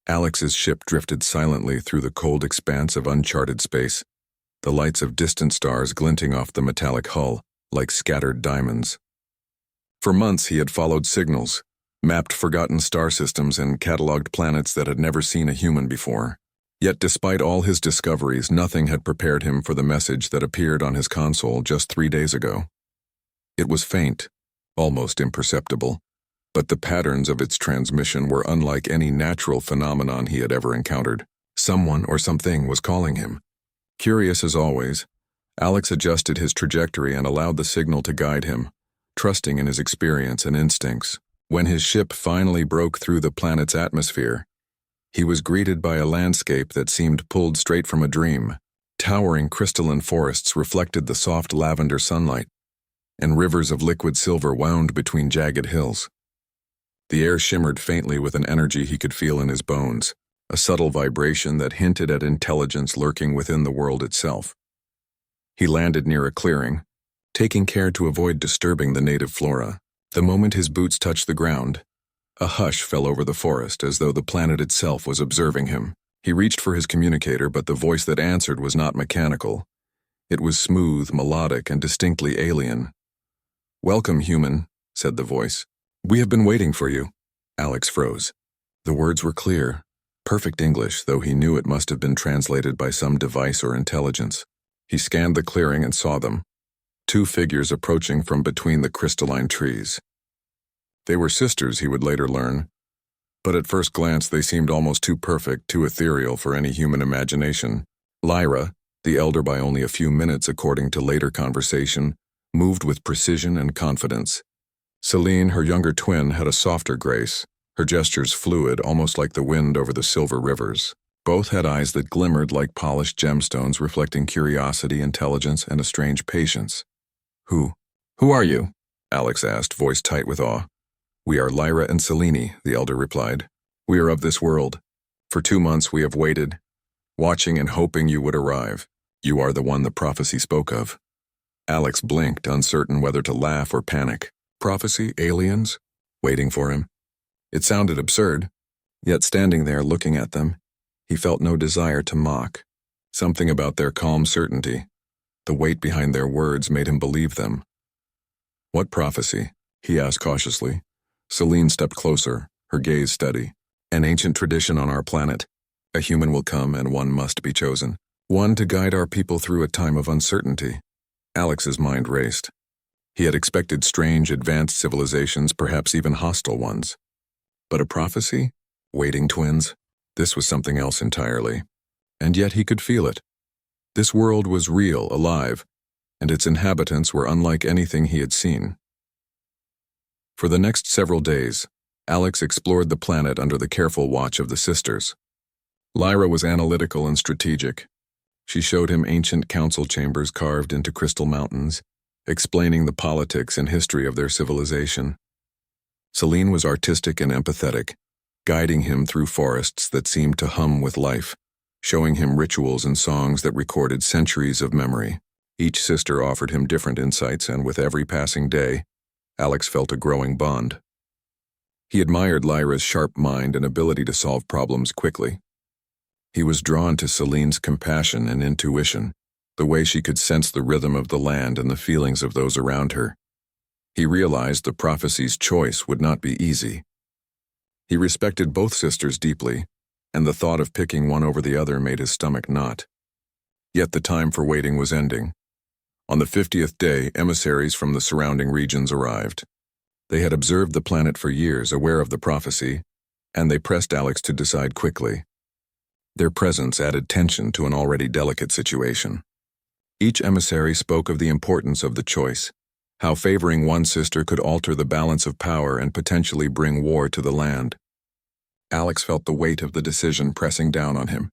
Alex's ship drifted silently through the cold expanse of uncharted space, the lights of distant stars glinting off the metallic hull like scattered diamonds. For months he had followed signals, mapped forgotten star systems and cataloged planets that had never seen a human before. Yet despite all his discoveries, nothing had prepared him for the message that appeared on his console just 3 days ago. It was faint, almost imperceptible, but the patterns of its transmission were unlike any natural phenomenon he had ever encountered. Someone or something was calling him. Curious as always, Alex adjusted his trajectory and allowed the signal to guide him, trusting in his experience and instincts. When his ship finally broke through the planet's atmosphere, he was greeted by a landscape that seemed pulled straight from a dream. Towering crystalline forests reflected the soft lavender sunlight, and rivers of liquid silver wound between jagged hills. The air shimmered faintly with an energy he could feel in his bones, a subtle vibration that hinted at intelligence lurking within the world itself. He landed near a clearing, taking care to avoid disturbing the native flora. The moment his boots touched the ground, a hush fell over the forest as though the planet itself was observing him. He reached for his communicator, but the voice that answered was not mechanical. It was smooth, melodic, and distinctly alien. "Welcome, human," said the voice. "We have been waiting for you." Alex froze. The words were clear, perfect English, though he knew it must have been translated by some device or intelligence. He scanned the clearing and saw them, 2 figures approaching from between the crystalline trees. They were sisters, he would later learn, but at first glance they seemed almost too perfect, too ethereal for any human imagination. Lyra, the elder by only a few minutes according to later conversation, moved with precision and confidence. Celine, her younger twin, had a softer grace, her gestures fluid, almost like the wind over the silver rivers. Both had eyes that glimmered like polished gemstones, reflecting curiosity, intelligence, and a strange patience. Who are you?" Alex asked, voice tight with awe. "We are Lyra and Selene," the elder replied. "We are of this world. For 2 months we have waited, watching and hoping you would arrive. You are the one the prophecy spoke of." Alex blinked, uncertain whether to laugh or panic. Prophecy? Aliens? Waiting for him? It sounded absurd, yet standing there looking at them, he felt no desire to mock. Something about their calm certainty, the weight behind their words, made him believe them. "What prophecy?" he asked cautiously. Celine stepped closer, her gaze steady. "An ancient tradition on our planet. A human will come and one must be chosen. One to guide our people through a time of uncertainty." Alex's mind raced. He had expected strange, advanced civilizations, perhaps even hostile ones. But a prophecy? Waiting twins? This was something else entirely. And yet he could feel it. This world was real, alive, and its inhabitants were unlike anything he had seen. For the next several days, Alex explored the planet under the careful watch of the sisters. Lyra was analytical and strategic. She showed him ancient council chambers carved into crystal mountains, explaining the politics and history of their civilization. Celine was artistic and empathetic, guiding him through forests that seemed to hum with life, showing him rituals and songs that recorded centuries of memory. Each sister offered him different insights, and with every passing day, Alex felt a growing bond. He admired Lyra's sharp mind and ability to solve problems quickly. He was drawn to Celine's compassion and intuition, the way she could sense the rhythm of the land and the feelings of those around her. He realized the prophecy's choice would not be easy. He respected both sisters deeply, and the thought of picking one over the other made his stomach knot. Yet the time for waiting was ending. On the 50th day, emissaries from the surrounding regions arrived. They had observed the planet for years, aware of the prophecy, and they pressed Alex to decide quickly. Their presence added tension to an already delicate situation. Each emissary spoke of the importance of the choice, how favoring one sister could alter the balance of power and potentially bring war to the land. Alex felt the weight of the decision pressing down on him.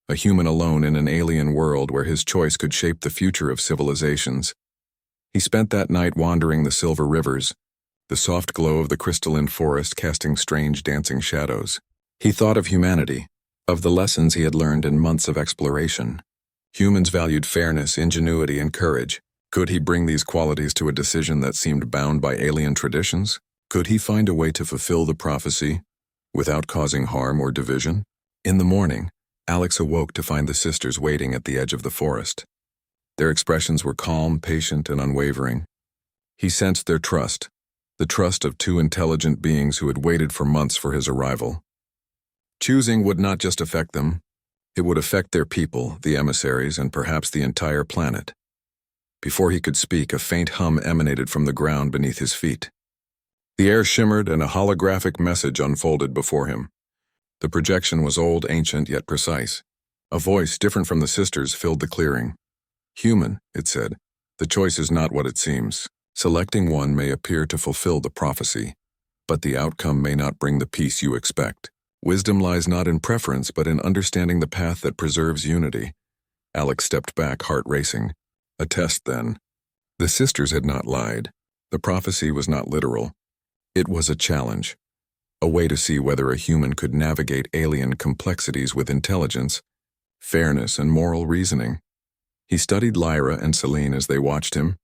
A human alone in an alien world where his choice could shape the future of civilizations. He spent that night wandering the silver rivers, the soft glow of the crystalline forest casting strange dancing shadows. He thought of humanity, of the lessons he had learned in months of exploration. Humans valued fairness, ingenuity, and courage. Could he bring these qualities to a decision that seemed bound by alien traditions? Could he find a way to fulfill the prophecy, without causing harm or division? In the morning, Alex awoke to find the sisters waiting at the edge of the forest. Their expressions were calm, patient, and unwavering. He sensed their trust, the trust of two intelligent beings who had waited for months for his arrival. Choosing would not just affect them, it would affect their people, the emissaries, and perhaps the entire planet. Before he could speak, a faint hum emanated from the ground beneath his feet. The air shimmered and a holographic message unfolded before him. The projection was old, ancient, yet precise. A voice different from the sisters filled the clearing. "Human," it said, "the choice is not what it seems. Selecting one may appear to fulfill the prophecy, but the outcome may not bring the peace you expect. Wisdom lies not in preference, but in understanding the path that preserves unity." Alex stepped back, heart racing. A test, then. The sisters had not lied. The prophecy was not literal. It was a challenge, a way to see whether a human could navigate alien complexities with intelligence, fairness, and moral reasoning. He studied Lyra and Celine as they watched him,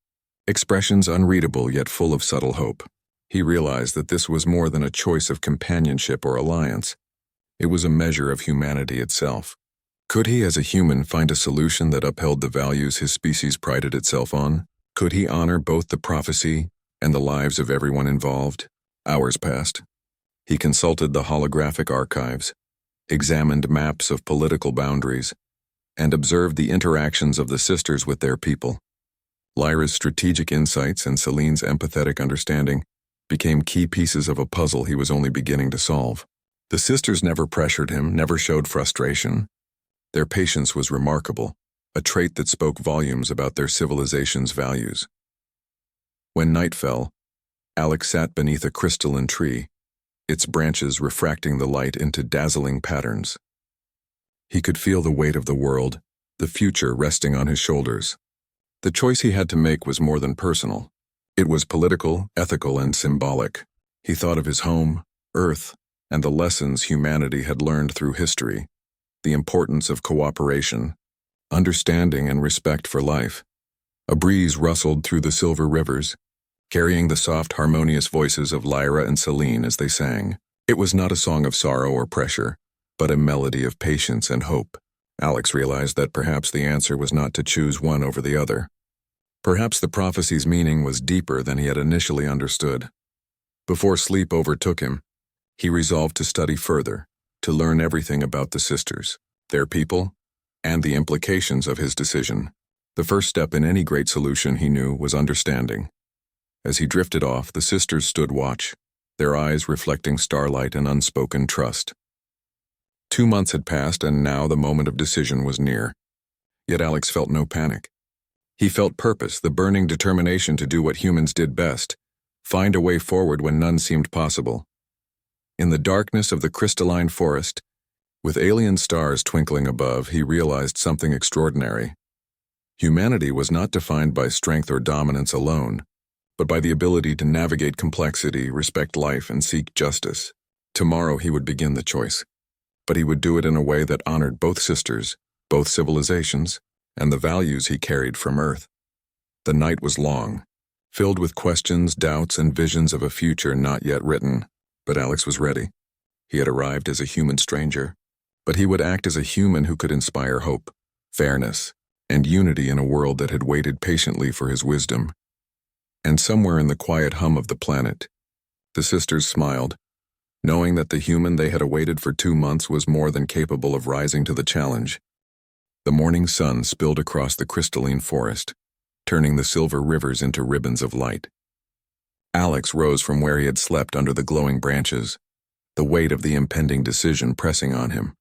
expressions unreadable yet full of subtle hope. He realized that this was more than a choice of companionship or alliance. It was a measure of humanity itself. Could he as a human find a solution that upheld the values his species prided itself on? Could he honor both the prophecy and the lives of everyone involved? Hours passed. He consulted the holographic archives, examined maps of political boundaries, and observed the interactions of the sisters with their people. Lyra's strategic insights and Celine's empathetic understanding became key pieces of a puzzle he was only beginning to solve. The sisters never pressured him, never showed frustration. Their patience was remarkable, a trait that spoke volumes about their civilization's values. When night fell, Alex sat beneath a crystalline tree, its branches refracting the light into dazzling patterns. He could feel the weight of the world, the future resting on his shoulders. The choice he had to make was more than personal. It was political, ethical, and symbolic. He thought of his home, Earth, and the lessons humanity had learned through history, the importance of cooperation, understanding, and respect for life. A breeze rustled through the silver rivers, carrying the soft, harmonious voices of Lyra and Celine as they sang. It was not a song of sorrow or pressure, but a melody of patience and hope. Alex realized that perhaps the answer was not to choose one over the other. Perhaps the prophecy's meaning was deeper than he had initially understood. Before sleep overtook him, he resolved to study further, to learn everything about the sisters, their people, and the implications of his decision. The first step in any great solution, he knew, was understanding. As he drifted off, the sisters stood watch, their eyes reflecting starlight and unspoken trust. 2 months had passed, and now the moment of decision was near. Yet Alex felt no panic. He felt purpose, the burning determination to do what humans did best, find a way forward when none seemed possible. In the darkness of the crystalline forest, with alien stars twinkling above, he realized something extraordinary. Humanity was not defined by strength or dominance alone, but by the ability to navigate complexity, respect life, and seek justice. Tomorrow he would begin the choice, but he would do it in a way that honored both sisters, both civilizations, and the values he carried from Earth. The night was long, filled with questions, doubts, and visions of a future not yet written, but Alex was ready. He had arrived as a human stranger, but he would act as a human who could inspire hope, fairness, and unity in a world that had waited patiently for his wisdom. And somewhere in the quiet hum of the planet, the sisters smiled, knowing that the human they had awaited for 2 months was more than capable of rising to the challenge. The morning sun spilled across the crystalline forest, turning the silver rivers into ribbons of light. Alex rose from where he had slept under the glowing branches, the weight of the impending decision pressing on him.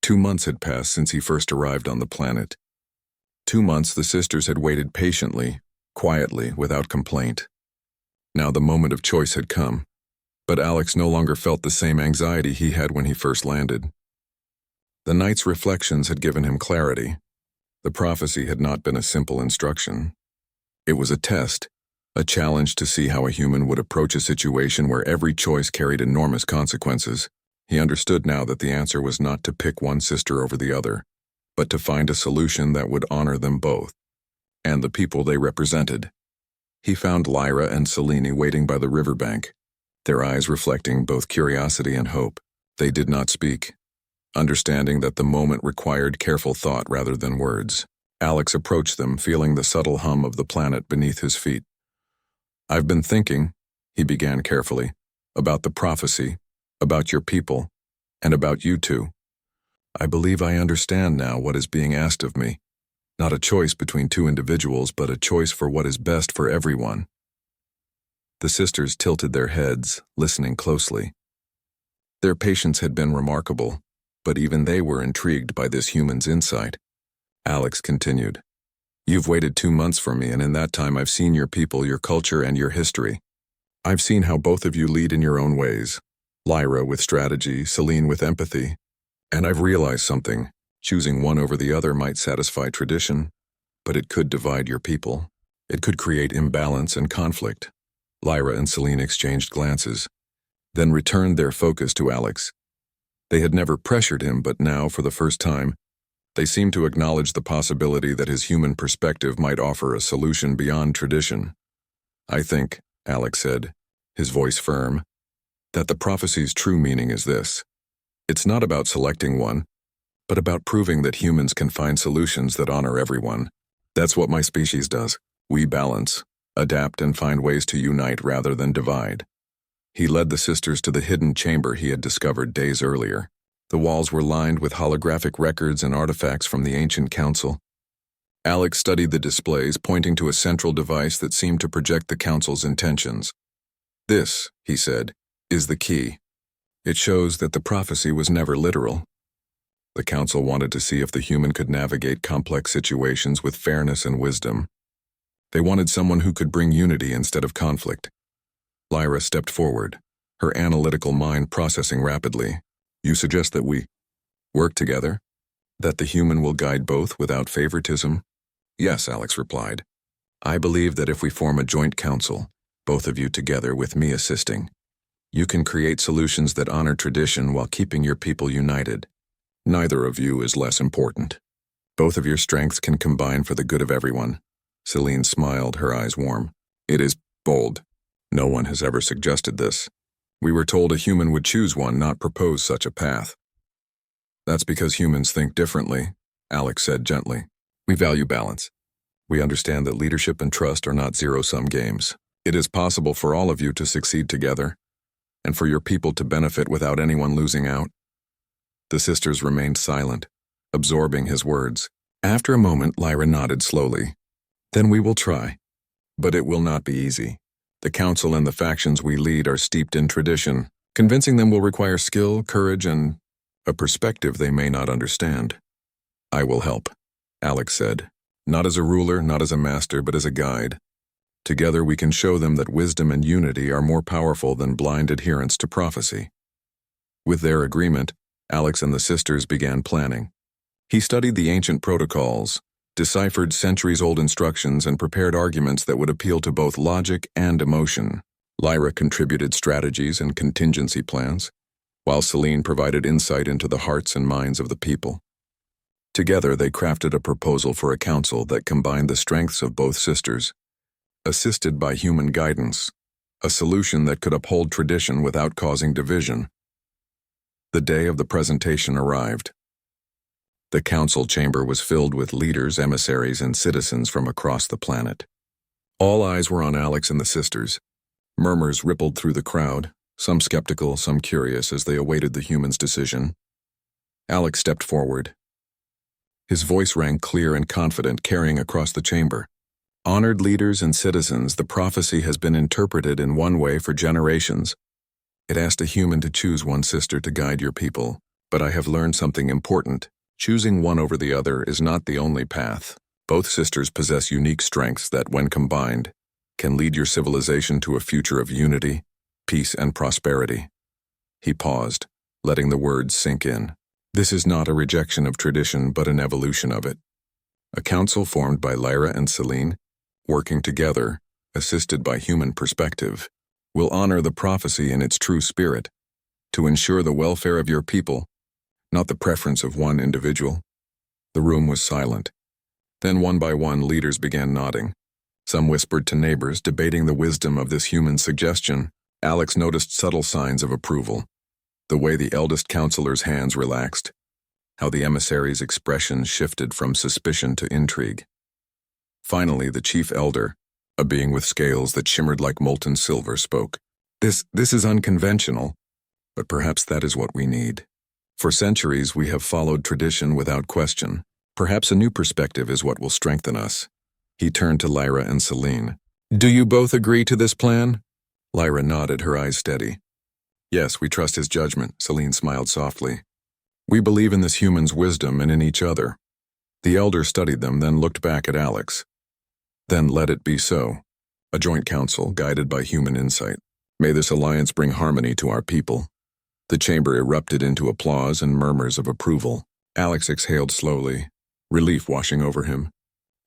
2 months had passed since he first arrived on the planet. 2 months the sisters had waited patiently, quietly, without complaint. Now the moment of choice had come, but Alex no longer felt the same anxiety he had when he first landed. The night's reflections had given him clarity. The prophecy had not been a simple instruction. It was a test, a challenge to see how a human would approach a situation where every choice carried enormous consequences. He understood now that the answer was not to pick one sister over the other, but to find a solution that would honor them both, and the people they represented. He found Lyra and Celine waiting by the riverbank, their eyes reflecting both curiosity and hope. They did not speak, understanding that the moment required careful thought rather than words. Alex approached them, feeling the subtle hum of the planet beneath his feet. "I've been thinking," he began carefully, "about the prophecy, about your people, and about you two. I believe I understand now what is being asked of me. Not a choice between two individuals, but a choice for what is best for everyone." The sisters tilted their heads, listening closely. Their patience had been remarkable, but even they were intrigued by this human's insight. Alex continued, "You've waited 2 months for me, and in that time I've seen your people, your culture, and your history. I've seen how both of you lead in your own ways, Lyra with strategy, Celine with empathy. And I've realized something. Choosing one over the other might satisfy tradition, but it could divide your people. It could create imbalance and conflict." Lyra and Celine exchanged glances, then returned their focus to Alex. They had never pressured him, but now, for the first time, they seemed to acknowledge the possibility that his human perspective might offer a solution beyond tradition. "I think," Alex said, his voice firm, "that the prophecy's true meaning is this. It's not about selecting one, but about proving that humans can find solutions that honor everyone. That's what my species does. We balance, adapt, and find ways to unite rather than divide." He led the sisters to the hidden chamber he had discovered days earlier. The walls were lined with holographic records and artifacts from the ancient council. Alex studied the displays, pointing to a central device that seemed to project the council's intentions. "This," he said, "is the key. It shows that the prophecy was never literal." The council wanted to see if the human could navigate complex situations with fairness and wisdom. They wanted someone who could bring unity instead of conflict. Lyra stepped forward, her analytical mind processing rapidly. "You suggest that we work together? That the human will guide both without favoritism?" "Yes," Alex replied. "I believe that if we form a joint council, both of you together with me assisting, you can create solutions that honor tradition while keeping your people united. Neither of you is less important. Both of your strengths can combine for the good of everyone." Celine smiled, her eyes warm. "It is bold. No one has ever suggested this. We were told a human would choose one, not propose such a path." "That's because humans think differently," Alex said gently. "We value balance. We understand that leadership and trust are not zero-sum games. It is possible for all of you to succeed together, and for your people to benefit without anyone losing out." The sisters remained silent, absorbing his words. After a moment, Lyra nodded slowly. "Then we will try. But it will not be easy. The council and the factions we lead are steeped in tradition. Convincing them will require skill, courage, and a perspective they may not understand." "I will help," Alex said. "Not as a ruler, not as a master, but as a guide. Together we can show them that wisdom and unity are more powerful than blind adherence to prophecy." With their agreement, Alex and the sisters began planning. He studied the ancient protocols, deciphered centuries-old instructions, and prepared arguments that would appeal to both logic and emotion. Lyra contributed strategies and contingency plans, while Celine provided insight into the hearts and minds of the people. Together they crafted a proposal for a council that combined the strengths of both sisters, assisted by human guidance, a solution that could uphold tradition without causing division. The day of the presentation arrived. The council chamber was filled with leaders, emissaries, and citizens from across the planet. All eyes were on Alex and the sisters. Murmurs rippled through the crowd, some skeptical, some curious, as they awaited the human's decision. Alex stepped forward. His voice rang clear and confident, carrying across the chamber. "Honored leaders and citizens, the prophecy has been interpreted in one way for generations. It asked a human to choose one sister to guide your people, but I have learned something important. Choosing one over the other is not the only path. Both sisters possess unique strengths that, when combined, can lead your civilization to a future of unity, peace, and prosperity." He paused, letting the words sink in. "This is not a rejection of tradition, but an evolution of it. A council formed by Lyra and Celine, working together, assisted by human perspective, will honor the prophecy in its true spirit, to ensure the welfare of your people, not the preference of one individual." The room was silent. Then one by one leaders began nodding. Some whispered to neighbors, debating the wisdom of this human suggestion. Alex noticed subtle signs of approval. The way the eldest counselor's hands relaxed, how the emissary's expression shifted from suspicion to intrigue. Finally, the chief elder, a being with scales that shimmered like molten silver, spoke. This is unconventional, but perhaps that is what we need. For centuries, we have followed tradition without question. Perhaps a new perspective is what will strengthen us. He turned to Lyra and Celine. Do you both agree to this plan? Lyra nodded, her eyes steady. Yes, we trust his judgment, Celine smiled softly. We believe in this human's wisdom and in each other. The elder studied them, then looked back at Alex. Then let it be so. A joint council, guided by human insight. May this alliance bring harmony to our people. The chamber erupted into applause and murmurs of approval. Alex exhaled slowly, relief washing over him.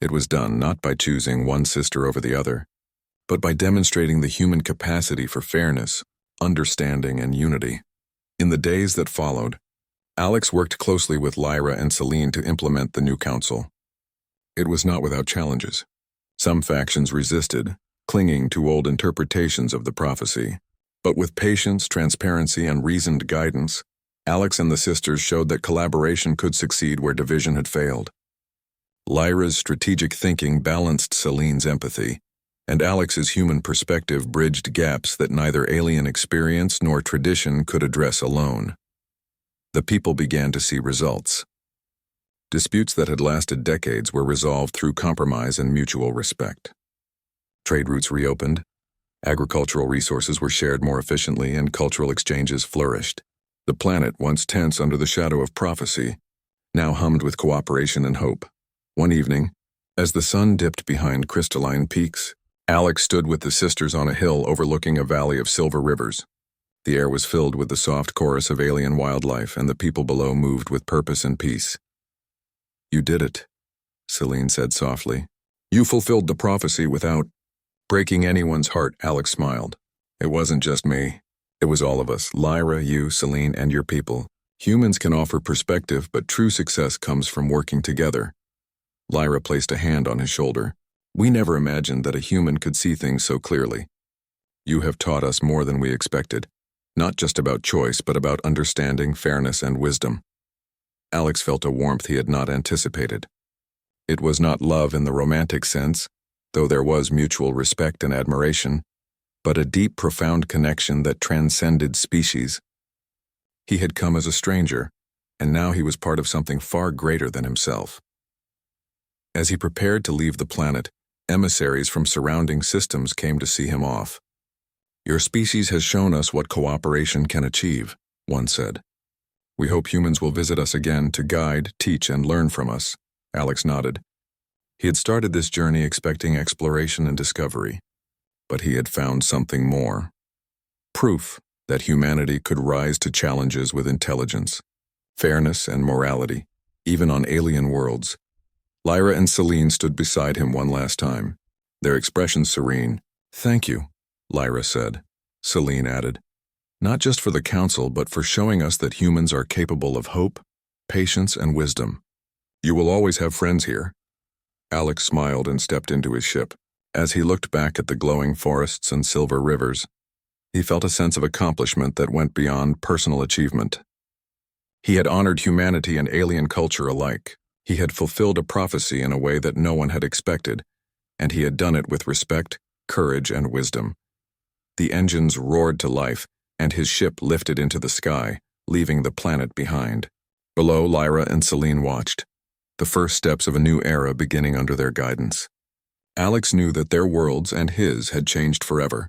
It was done not by choosing one sister over the other, but by demonstrating the human capacity for fairness, understanding, and unity. In the days that followed, Alex worked closely with Lyra and Celine to implement the new council. It was not without challenges. Some factions resisted, clinging to old interpretations of the prophecy. But with patience, transparency, and reasoned guidance, Alex and the sisters showed that collaboration could succeed where division had failed. Lyra's strategic thinking balanced Celine's empathy, and Alex's human perspective bridged gaps that neither alien experience nor tradition could address alone. The people began to see results. Disputes that had lasted decades were resolved through compromise and mutual respect. Trade routes reopened, agricultural resources were shared more efficiently, and cultural exchanges flourished. The planet, once tense under the shadow of prophecy, now hummed with cooperation and hope. One evening, as the sun dipped behind crystalline peaks, Alex stood with the sisters on a hill overlooking a valley of silver rivers. The air was filled with the soft chorus of alien wildlife, and the people below moved with purpose and peace. You did it, Celine said softly. You fulfilled the prophecy without breaking anyone's heart. Alex smiled. It wasn't just me. It was all of us, Lyra, you, Celine, and your people. Humans can offer perspective, but true success comes from working together. Lyra placed a hand on his shoulder. We never imagined that a human could see things so clearly. You have taught us more than we expected, not just about choice, but about understanding, fairness, and wisdom. Alex felt a warmth he had not anticipated. It was not love in the romantic sense, though there was mutual respect and admiration, but a deep, profound connection that transcended species. He had come as a stranger, and now he was part of something far greater than himself. As he prepared to leave the planet, emissaries from surrounding systems came to see him off. Your species has shown us what cooperation can achieve, one said. We hope humans will visit us again to guide, teach, and learn from us. Alex nodded. He had started this journey expecting exploration and discovery, but he had found something more. Proof that humanity could rise to challenges with intelligence, fairness, and morality, even on alien worlds. Lyra and Celine stood beside him one last time, their expressions serene. Thank you, Lyra said. Celine added, not just for the council, but for showing us that humans are capable of hope, patience, and wisdom. You will always have friends here. Alex smiled and stepped into his ship. As he looked back at the glowing forests and silver rivers, he felt a sense of accomplishment that went beyond personal achievement. He had honored humanity and alien culture alike. He had fulfilled a prophecy in a way that no one had expected, and he had done it with respect, courage, and wisdom. The engines roared to life, and his ship lifted into the sky, leaving the planet behind. Below, Lyra and Celine watched, the first steps of a new era beginning under their guidance. Alex knew that their worlds and his had changed forever.